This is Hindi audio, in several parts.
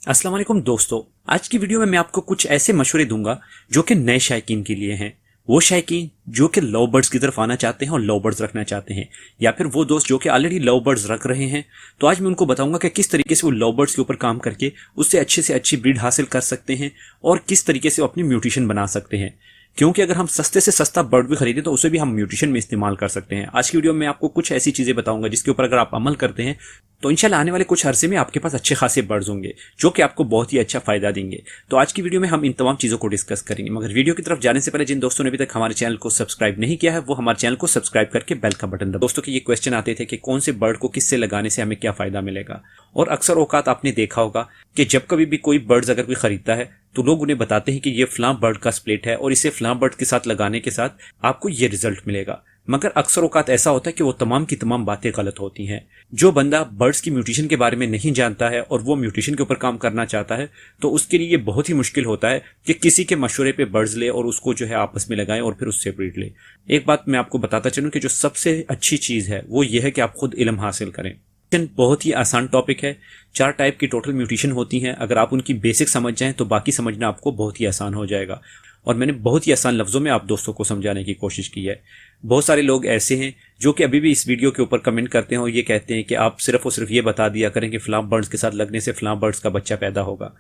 अस्सलाम वालेकुम दोस्तों, आज की वीडियो में मैं आपको कुछ ऐसे मशवरे दूंगा जो कि नए शायकीन के लिए हैं। वो शायकीन जो कि लव बर्ड्स की तरफ आना चाहते हैं और लव बर्ड्स रखना चाहते हैं, या फिर वो दोस्त जो कि ऑलरेडी लव बर्ड्स रख रहे हैं। तो आज मैं उनको बताऊंगा कि किस तरीके से वो लव बर्ड्स के ऊपर काम करके उससे अच्छे से अच्छी ब्रीड हासिल कर सकते हैं और किस तरीके से वो अपनी म्यूटेशन बना सकते हैं। क्योंकि अगर हम सस्ते से सस्ता बर्ड भी खरीदें तो उसे भी हम म्यूटेशन में इस्तेमाल कर सकते हैं। आज की वीडियो में आपको कुछ ऐसी चीजें बताऊंगा जिसके ऊपर अगर आप अमल करते हैं तो इंशाल्लाह आने वाले कुछ अरसे में आपके पास अच्छे खासे बर्ड्स होंगे जो कि आपको बहुत ही अच्छा फायदा देंगे। तो आज की वीडियो में हम इन तमाम चीजों को डिस्कस करेंगे, मगर वीडियो की तरफ जाने से पहले जिन दोस्तों ने अभी तक हमारे चैनल को सब्सक्राइब नहीं किया है वो हमारे चैनल को सब्सक्राइब करके बेल का बटन दबाएं। दोस्तों के ये क्वेश्चन आते थे कि कौन से बर्ड को किससे लगाने से हमें क्या फायदा मिलेगा, और अक्सर औकात आपने देखा होगा कि जब कभी भी कोई बर्ड्स अगर कोई खरीदता है तो लोग उन्हें बताते हैं कि ये फलां बर्ड का स्प्लिट है और इसे फलां बर्ड के साथ लगाने के साथ आपको ये रिजल्ट मिलेगा। मगर अक्सर औकात ऐसा होता है कि वो तमाम की तमाम बातें गलत होती हैं। जो बंदा बर्ड्स की म्यूटेशन के बारे में नहीं जानता है और वो म्यूटेशन के ऊपर काम करना चाहता है तो उसके लिए ये बहुत ही मुश्किल होता है कि किसी के मशवरे पे बर्ड्स ले और उसको जो है आपस में लगाएं और फिर उससे ब्रीड ले। एक बात मैं आपको बताता चलूं कि जो सबसे अच्छी चीज है वो ये है कि आप खुद इल्म हासिल करें। बहुत ही आसान टॉपिक है। 4 टाइप की टोटल म्यूटेशन होती हैं। अगर आप उनकी बेसिक समझ जाएं तो बाकी समझना आपको बहुत ही आसान हो जाएगा, और मैंने बहुत ही आसान लफ्जों में आप दोस्तों को समझाने की कोशिश की है। बहुत सारे लोग ऐसे हैं जो कि अभी भी इस वीडियो के ऊपर कमेंट करते हैं और ये कहते हैं कि आप सिर्फ और सिर्फ ये बता दिया करें कि फलां बर्ड्स के साथ लगने से फलां बर्ड्स का बच्चा पैदा होगा।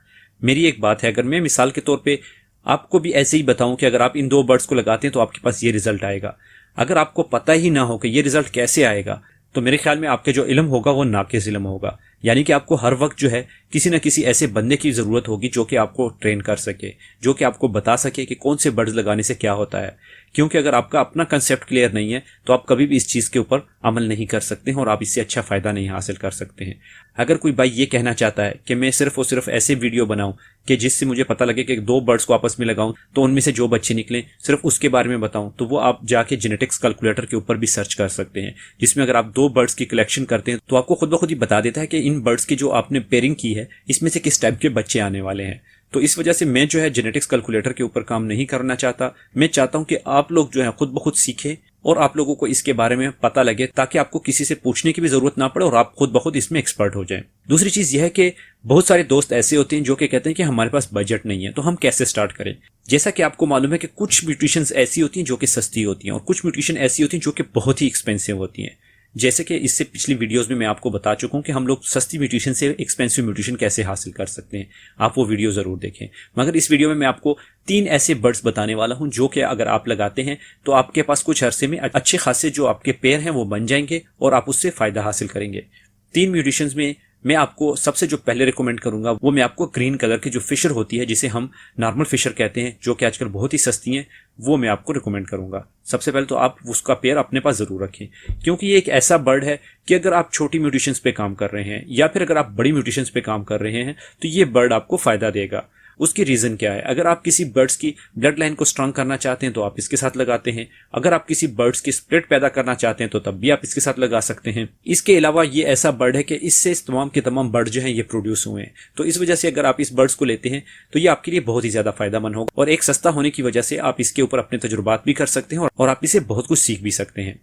मेरी एक बात है, अगर मैं मिसाल के तौर पर आपको भी ऐसे ही बताऊं कि अगर आप इन 2 बर्ड्स को लगाते हैं तो आपके पास ये रिजल्ट आएगा, अगर आपको पता ही ना हो कि ये रिजल्ट कैसे आएगा तो मेरे ख्याल में आपके जो इल्म होगा वो नाकिस इल्म होगा। यानी कि आपको हर वक्त जो है किसी न किसी ऐसे बंदे की जरूरत होगी जो कि आपको ट्रेन कर सके, जो कि आपको बता सके कि कौन से बर्ड्स लगाने से क्या होता है। क्योंकि अगर आपका अपना कंसेप्ट क्लियर नहीं है तो आप कभी भी इस चीज के ऊपर अमल नहीं कर सकते हैं और आप इससे अच्छा फायदा नहीं हासिल कर सकते हैं। अगर कोई भाई ये कहना चाहता है कि मैं सिर्फ और सिर्फ ऐसे वीडियो बनाऊं कि जिससे मुझे पता लगे कि 2 बर्ड्स को आपस में लगाऊं तो उनमें से जो बच्चे निकले सिर्फ उसके बारे में बताऊं, तो वो आप जाके जेनेटिक्स कैलकुलेटर के ऊपर भी सर्च कर सकते हैं, जिसमें अगर आप 2 बर्ड्स की कलेक्शन करते हैं तो आपको खुद ब खुद ही बता देता है कि इन बर्ड्स की जो आपने पेयरिंग की है इसमें से किस टाइप के बच्चे आने वाले हैं। तो इस वजह से मैं जो है जेनेटिक्स कैलकुलेटर के ऊपर काम नहीं करना चाहता। मैं चाहता हूं कि आप लोग जो है खुद ब खुद सीखें और आप लोगों को इसके बारे में पता लगे, ताकि आपको किसी से पूछने की भी जरूरत ना पड़े और आप खुद ब खुद इसमें एक्सपर्ट हो जाएं। दूसरी चीज यह है कि बहुत सारे दोस्त ऐसे होते हैं जो कि कहते हैं कि हमारे पास बजट नहीं है तो हम कैसे स्टार्ट करें। जैसा कि आपको मालूम है कि कुछ म्यूटेशंस ऐसी होती हैं जो कि सस्ती होती हैं और कुछ म्यूटेशन ऐसी होती हैं जो कि बहुत ही एक्सपेंसिव होती हैं। जैसे कि इससे पिछली वीडियोस में मैं आपको बता चुका हूं कि हम लोग सस्ती म्यूटेशन से एक्सपेंसिव म्यूटेशन कैसे हासिल कर सकते हैं, आप वो वीडियो जरूर देखें। मगर इस वीडियो में मैं आपको 3 ऐसे बर्ड्स बताने वाला हूं जो कि अगर आप लगाते हैं तो आपके पास कुछ अरसे में अच्छे खासे जो आपके पेयर हैं वो बन जाएंगे और आप उससे फायदा हासिल करेंगे। 3 म्यूटेशंस में मैं आपको सबसे जो पहले रिकमेंड करूंगा वो मैं आपको ग्रीन कलर की जो फिशर होती है, जिसे हम नॉर्मल फिशर कहते हैं, जो कि आजकल बहुत ही सस्ती हैं, वो मैं आपको रिकमेंड करूंगा। सबसे पहले तो आप उसका पेयर अपने पास जरूर रखें, क्योंकि ये एक ऐसा बर्ड है कि अगर आप छोटी म्यूटेशंस पे काम कर रहे हैं या फिर अगर आप बड़ी म्यूटेशंस पे काम कर रहे हैं तो ये बर्ड आपको फायदा देगा। उसकी रीजन क्या है? अगर आप किसी बर्ड्स की ब्लड लाइन को स्ट्रांग करना चाहते हैं तो आप इसके साथ लगाते हैं। अगर आप किसी बर्ड्स की स्प्लिट पैदा करना चाहते हैं तो तब भी आप इसके साथ लगा सकते हैं। इसके अलावा ये ऐसा बर्ड है कि इससे तमाम के तमाम बर्ड जो हैं ये प्रोड्यूस हुए हैं, तो इस वजह से अगर आप इस बर्ड्स को लेते हैं तो ये आपके लिए बहुत ही ज्यादा फायदेमंद होगा, और एक सस्ता होने की वजह से आप इसके ऊपर अपने तजुर्बात भी कर सकते हैं और आप इसे बहुत कुछ सीख भी सकते हैं।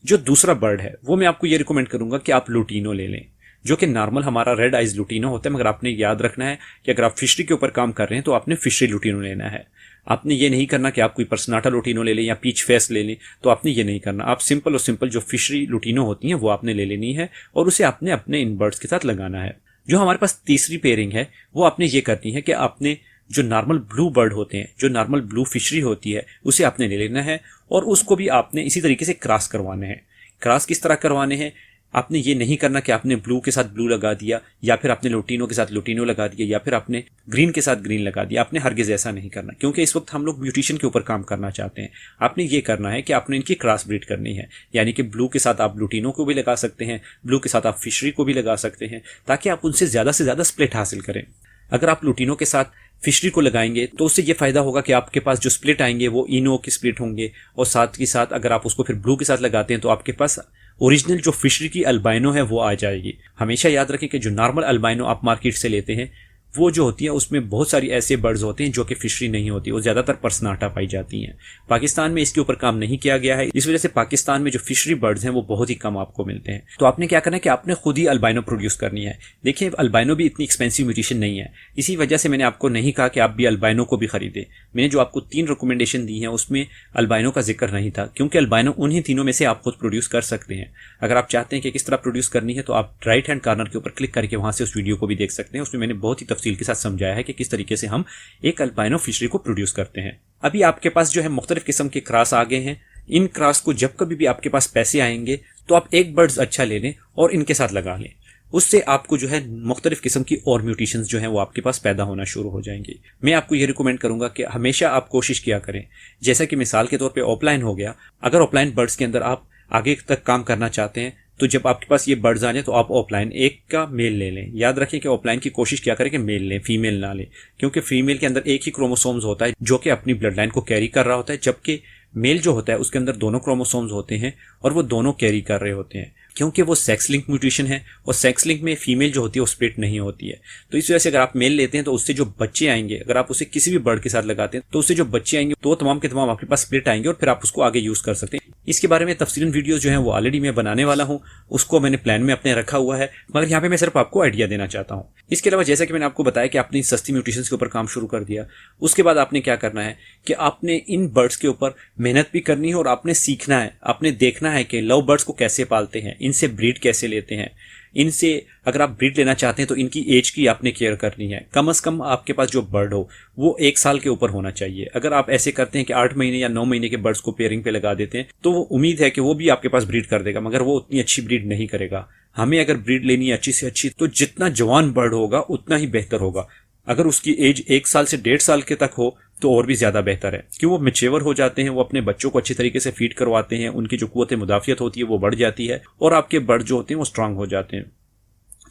जो दूसरा बर्ड है वो मैं आपको ये रिकमेंड करूंगा कि आप लुटीनो ले लें, जो कि नॉर्मल हमारा रेड आइज लुटीनो होता है। मगर आपने याद रखना है कि अगर आप फिशरी के ऊपर काम कर रहे हैं तो आपने फिशरी लुटीनो लेना है। आपने ये नहीं करना कि आप कोई पर्सनाटा लुटीनो ले लें या पीच फेस ले लें, तो आपने ये नहीं करना। आप सिंपल और सिंपल जो फिशरी लुटीनो होती हैं वो आपने ले लेनी है और उसे आपने अपने इन बर्ड्स के साथ लगाना है। जो हमारे पास तीसरी पेयरिंग है वो आपने ये करनी है कि आपने जो नॉर्मल ब्लू बर्ड होते हैं, जो नॉर्मल ब्लू फिशरी होती है, उसे आपने ले लेना है और उसको भी आपने इसी तरीके से क्रॉस करवाने हैं। क्रॉस किस तरह करवाने हैं? आपने ये नहीं करना कि आपने ब्लू के साथ ब्लू लगा दिया या फिर आपने लुटीनो के साथ लुटीनो लगा दिया या फिर आपने ग्रीन के साथ ग्रीन लगा दिया। आपने हरगिज ऐसा नहीं करना, क्योंकि इस वक्त हम लोग म्यूटेशन के ऊपर काम करना चाहते हैं। आपने ये करना है कि आपने इनकी क्रॉस ब्रीड करनी है, यानी कि ब्लू के साथ आप लुटीनो को भी लगा सकते हैं, ब्लू के साथ आप फिशरी को भी लगा सकते हैं, ताकि आप उनसे ज्यादा से ज्यादा स्प्लिट हासिल करें। अगर आप लुटीनो के साथ फिशरी को लगाएंगे तो उससे ये फायदा होगा कि आपके पास जो स्प्लिट आएंगे वो इनो के स्प्लिट होंगे, और साथ ही साथ अगर आप उसको फिर ब्लू के साथ लगाते हैं तो आपके पास ओरिजिनल जो फिशरी की अल्बाइनो है वो आ जाएगी। हमेशा याद रखें कि जो नॉर्मल अल्बाइनो आप मार्केट से लेते हैं वो जो होती है उसमें बहुत सारी ऐसे बर्ड्स होते हैं जो कि फिशरी नहीं होती, वो ज़्यादातर पर्सनाटा पाई जाती हैं। पाकिस्तान में इसके ऊपर काम नहीं किया गया है, इस वजह से पाकिस्तान में जो फिशरी बर्ड्स हैं वो बहुत ही कम आपको मिलते हैं। तो आपने क्या करना है कि आपने खुद ही अल्बाइनो प्रोड्यूस करनी है। देखिए अल्बाइनो भी इतनी एक्सपेंसिव म्यूटेशन नहीं है, इसी वजह से मैंने आपको नहीं कहा कि आप भी अल्बाइनो को भी खरीदें। मैंने जो आपको 3 रिकमेंडेशन दी हैं उसमें अल्बाइनो का जिक्र नहीं था, क्योंकि अल्बाइनो उन्हीं तीनों में से आप खुद प्रोड्यूस कर सकते हैं। अगर आप चाहते हैं कि किस तरह प्रोड्यूस करनी है तो आप राइट हैंड कॉर्नर के ऊपर क्लिक करके वहां से उस वीडियो को भी देख सकते हैं। उसमें मैंने बहुत ही तफसील के साथ समझाया है कि किस तरीके से हम एक अल्बाइनो फिशरी को प्रोड्यूस करते हैं। अभी आपके पास जो है मुख्तलिफ किस्म के क्रॉस आ गए हैं। इन क्रॉस को जब कभी भी आपके पास पैसे आएंगे तो आप एक बर्ड्स अच्छा ले लें और इनके साथ लगा लें, उससे आपको जो है मुख्तलिफ किस्म की और म्यूटेशंस जो है वो आपके पास पैदा होना शुरू हो जाएंगी। मैं आपको ये रिकमेंड करूंगा कि हमेशा आप कोशिश किया करें, जैसा कि मिसाल के तौर पे ऑफलाइन हो गया, अगर ऑफलाइन बर्ड्स के अंदर आप आगे तक काम करना चाहते हैं तो जब आपके पास ये बर्ड्स आ जाए तो आप ऑफलाइन एक का मेल ले लें। याद रखें कि ऑफलाइन की कोशिश क्या करें कि मेल लें, फीमेल ना लें, क्योंकि फीमेल के अंदर एक ही क्रोमोसोम्स होता है जो कि अपनी ब्लड लाइन को कैरी कर रहा होता है, जबकि मेल जो होता है उसके अंदर दोनों क्रोमोसोम्स होते हैं और वो दोनों कैरी कर रहे होते हैं, क्योंकि वो सेक्स लिंक म्यूटेशन है और सेक्स लिंक में फीमेल जो होती है वो स्प्लिट नहीं होती है। तो इस वजह से अगर आप मेल लेते हैं तो उससे जो बच्चे आएंगे, अगर आप उसे किसी भी बर्ड के साथ लगाते हैं तो उससे जो बच्चे आएंगे तो तमाम के तमाम आपके पास स्प्लिट आएंगे और फिर आप उसको आगे यूज कर सकते हैं। इसके बारे में तफसीलन वीडियोस जो है वो ऑलरेडी मैं बनाने वाला हूं, उसको मैंने प्लान में अपने रखा हुआ है, मगर यहाँ पे मैं सिर्फ आपको आइडिया देना चाहता हूँ। इसके अलावा जैसा कि मैंने आपको बताया कि आपने सस्ती म्यूटेशंस के ऊपर काम शुरू कर दिया, उसके बाद आपने क्या करना है कि आपने इन बर्ड्स के ऊपर मेहनत भी करनी है और आपने सीखना है, आपने देखना है कि लव बर्ड्स को कैसे पालते हैं, इनसे ब्रीड कैसे लेते हैं, इनसे अगर आप ब्रीड लेना चाहते हैं तो इनकी एज की आपने केयर करनी है। कम से कम आपके पास जो बर्ड हो वो 1 साल के ऊपर होना चाहिए। अगर आप ऐसे करते हैं कि 8 महीने या 9 महीने के बर्ड्स को पेयरिंग पे लगा देते हैं तो वो उम्मीद है कि वो भी आपके पास ब्रीड कर देगा, मगर वो उतनी अच्छी ब्रीड नहीं करेगा। हमें अगर ब्रीड लेनी है अच्छी से अच्छी तो जितना जवान बर्ड होगा उतना ही बेहतर होगा। अगर उसकी एज 1 साल से 1.5 साल के तक हो तो और भी ज्यादा बेहतर है, क्यों वो मैच्योर हो जाते हैं, वो अपने बच्चों को अच्छी तरीके से फीड करवाते हैं, उनकी जो कुव्वत मुदाफियत होती है वो बढ़ जाती है और आपके बर्ड जो होते हैं वो स्ट्रांग हो जाते हैं।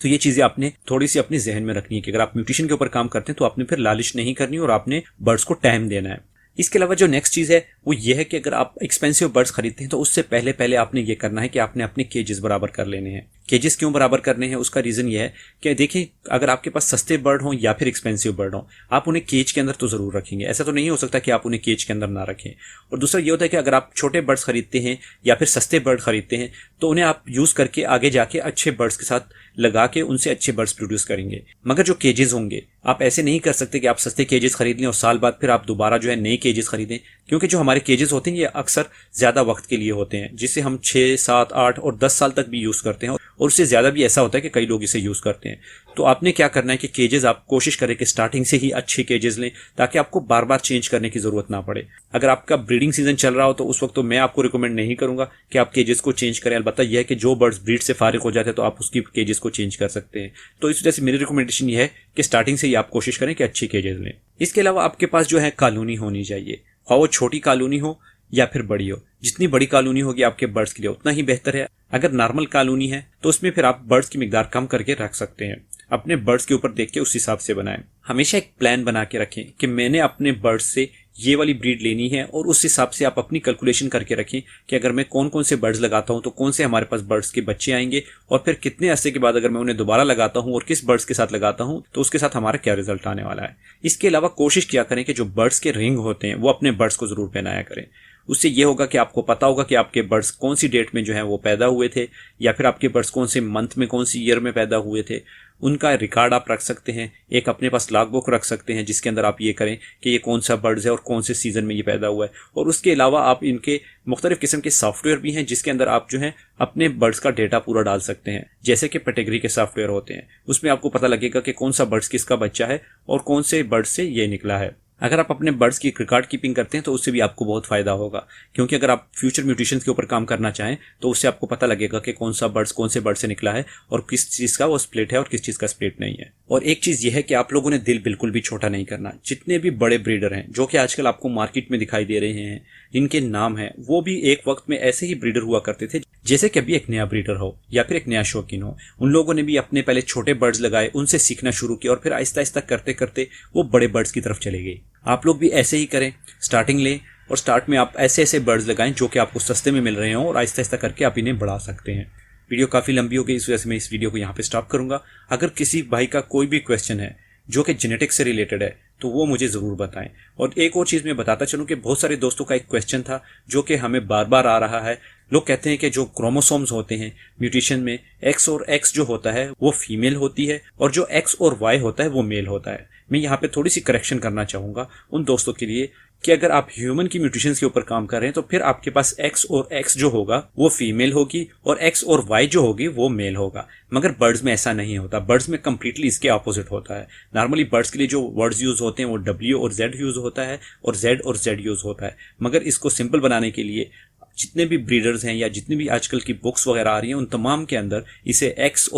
तो ये चीजें आपने थोड़ी सी अपने जहन में रखनी है कि अगर आप म्यूटेशन के ऊपर काम करते हैं तो आपने फिर लालिश नहीं करनी और आपने बर्ड्स को टाइम देना है। इसके अलावा जो नेक्स्ट चीज है वो ये है कि अगर आप एक्सपेंसिव बर्ड्स खरीदते हैं तो उससे पहले पहले आपने ये करना है कि आपने अपने केजेस बराबर कर लेने हैं। केजेस क्यों बराबर करने हैं उसका रीजन ये है कि देखिए अगर आपके पास सस्ते बर्ड हों या फिर एक्सपेंसिव बर्ड हों, आप उन्हें केज के अंदर तो जरूर रखेंगे, ऐसा तो नहीं हो सकता कि आप उन्हें केज के अंदर ना रखें। और दूसरा ये होता है कि अगर आप छोटे बर्ड्स खरीदते हैं या फिर सस्ते बर्ड खरीदते हैं तो उन्हें आप यूज करके आगे जाके अच्छे बर्ड्स के साथ लगा के उनसे अच्छे बर्ड्स प्रोड्यूस करेंगे। मगर जो केजेस होंगे आप ऐसे नहीं कर सकते कि आप सस्ते केजेस खरीद लें और साल बाद फिर आप दोबारा जो है नए केजेस खरीदें, क्योंकि जो हमारे केजेस होते हैं ये अक्सर ज्यादा वक्त के लिए होते हैं, जिसे हम 6, 7, 8 और 10 साल तक भी यूज करते हैं और उससे ज्यादा भी ऐसा होता है कि कई लोग इसे यूज करते हैं। तो आपने क्या करना है कि केजेस आप कोशिश करें कि स्टार्टिंग से ही अच्छे केजेस लें ताकि आपको बार बार चेंज करने की जरूरत ना पड़े। अगर आपका ब्रीडिंग सीजन चल रहा हो तो उस वक्त तो मैं आपको रिकमेंड नहीं करूंगा कि आप केजेस को चेंज करें। अलबत्ता यह है कि जो बर्ड्स ब्रीड से फारिग हो जाते हैं तो आप उसकी केजेस को चेंज कर सकते हैं। तो इस वजह से मेरी रिकमेंडेशन यह है कि स्टार्टिंग से ही आप कोशिश करें कि अच्छी केजेस लें। इसके अलावा आपके पास जो है कॉलोनी होनी चाहिए, और वो छोटी कॉलोनी हो या फिर बड़ी हो। जितनी बड़ी कॉलोनी होगी आपके बर्ड्स के लिए उतना ही बेहतर है। अगर नॉर्मल कॉलोनी है तो उसमें फिर आप बर्ड्स की मिकदार कम करके रख सकते हैं, अपने बर्ड्स के ऊपर देख के उस हिसाब से बनाएं। हमेशा एक प्लान बना के रखें कि मैंने अपने बर्ड्स से ये वाली ब्रीड लेनी है और उस हिसाब से आप अपनी कैलकुलेशन करके रखें कि अगर मैं कौन कौन से बर्ड्स लगाता हूं तो कौन से हमारे पास बर्ड्स के बच्चे आएंगे और फिर कितने अरसे के बाद अगर मैं उन्हें दोबारा लगाता हूं और किस बर्ड्स के साथ लगाता हूं तो उसके साथ हमारा क्या रिजल्ट आने वाला है। इसके अलावा कोशिश किया करें कि जो बर्ड्स के रिंग होते हैं वो अपने बर्ड्स को जरूर पहनाया करें। उससे ये होगा कि आपको पता होगा कि आपके बर्ड्स कौन सी डेट में जो है वो पैदा हुए थे या फिर आपके बर्ड्स कौन से मंथ में कौन सी ईयर में पैदा हुए थे। उनका रिकॉर्ड आप रख सकते हैं, एक अपने पास लॉग बुक रख सकते हैं जिसके अंदर आप ये करें कि ये कौन सा बर्ड्स है और कौन से सीजन में ये पैदा हुआ है। और उसके अलावा आप इनके मुख्तलिफ किस्म के सॉफ्टवेयर भी हैं जिसके अंदर आप जो है अपने बर्ड्स का डेटा पूरा डाल सकते हैं, जैसे कि कैटेगरी के सॉफ्टवेयर होते हैं। उसमें आपको पता लगेगा कि कौन सा बर्ड्स किसका बच्चा है और कौन से बर्ड्स से ये निकला है। अगर आप अपने बर्ड्स की रिकॉर्ड कीपिंग करते हैं तो उससे भी आपको बहुत फायदा होगा, क्योंकि अगर आप फ्यूचर म्यूटेशन के ऊपर काम करना चाहें तो उससे आपको पता लगेगा कि कौन सा बर्ड्स कौन से बर्ड से निकला है और किस चीज का वो स्प्लिट है और किस चीज का स्प्लिट नहीं है। और एक चीज ये है कि आप लोगों ने दिल बिल्कुल भी छोटा नहीं करना। जितने भी बड़े ब्रीडर हैं जो कि आजकल आपको मार्केट में दिखाई दे रहे हैं, जिनके नाम है, वो भी एक वक्त में ऐसे ही ब्रीडर हुआ करते थे जैसे कि अभी एक नया ब्रीडर हो या फिर एक नया शौकीन हो। उन लोगों ने भी अपने पहले छोटे बर्ड्स लगाए, उनसे सीखना शुरू किया और फिर आहिस्ता आहिस्ता करते करते वो बड़े बर्ड्स की तरफ चले गए। आप लोग भी ऐसे ही करें, स्टार्टिंग लें और स्टार्ट में आप ऐसे ऐसे बर्ड्स लगाएं जो कि आपको सस्ते में मिल रहे हों और आहिस्ता आहिस्ता करके आप इन्हें बढ़ा सकते हैं। वीडियो काफ़ी लंबी हो गई, इस वजह से मैं इस वीडियो को यहाँ पे स्टॉप करूंगा। अगर किसी भाई का कोई भी क्वेश्चन है जो कि जेनेटिक्स से रिलेटेड है तो वो मुझे ज़रूर बताएं। और एक और चीज़ मैं बताता चलूं कि बहुत सारे दोस्तों का एक क्वेश्चन था जो कि हमें बार बार आ रहा है। लोग कहते हैं कि जो क्रोमोसोम्स होते हैं म्यूटेशन में, एक्स और एक्स जो होता है वो फीमेल होती है और जो एक्स और वाई होता है वो मेल होता है। मैं यहाँ पे थोड़ी सी करेक्शन करना चाहूँगा उन दोस्तों के लिए कि अगर आप ह्यूमन की म्यूटेशंस के ऊपर काम कर रहे हैं तो फिर आपके पास एक्स और एक्स जो होगा वो फीमेल होगी और एक्स और वाई जो होगी वो मेल होगा। मगर बर्ड्स में ऐसा नहीं होता, बर्ड्स में कंप्लीटली इसके ऑपोजिट होता है। नॉर्मली बर्ड्स के लिए जो वर्ड्स यूज होते हैं वो डब्ल्यू और जेड यूज होता है और जेड और जेड यूज होता है। मगर इसको सिंपल बनाने के लिए जितने भी ब्रीडर्स हैं या जितनी भी आजकल की बुक्स वगैरह आ रही हैं उन तमाम के अंदर इसे एक्स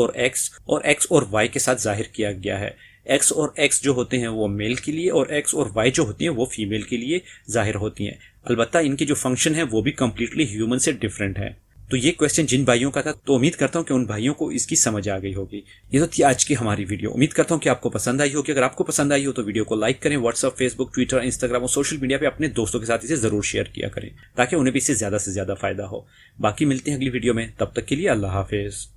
और वाई के साथ जाहिर किया गया है। एक्स और एक्स जो होते हैं वो मेल के लिए और एक्स और वाई जो होती हैं वो फीमेल के लिए जाहिर होती हैं। अलबत्ता इनकी जो फंक्शन है वो भी कंप्लीटली ह्यूमन से डिफरेंट है। तो ये क्वेश्चन जिन भाइयों का था तो उम्मीद करता हूँ कि उन भाइयों को इसकी समझ आ गई होगी। ये तो थी आज की हमारी वीडियो। उम्मीद करता हूँ कि आपको पसंद आई होगी। अगर आपको पसंद आई हो तो वीडियो को लाइक करें, व्हाट्सएप, फेसबुक, ट्विटर, इंस्टाग्राम और सोशल मीडिया पे अपने दोस्तों के साथ इसे जरूर शेयर किया करें ताकि उन्हें भी इससे ज्यादा फायदा हो। बाकी मिलते हैं अगली वीडियो में, तब तक के लिए अल्लाह हाफिज।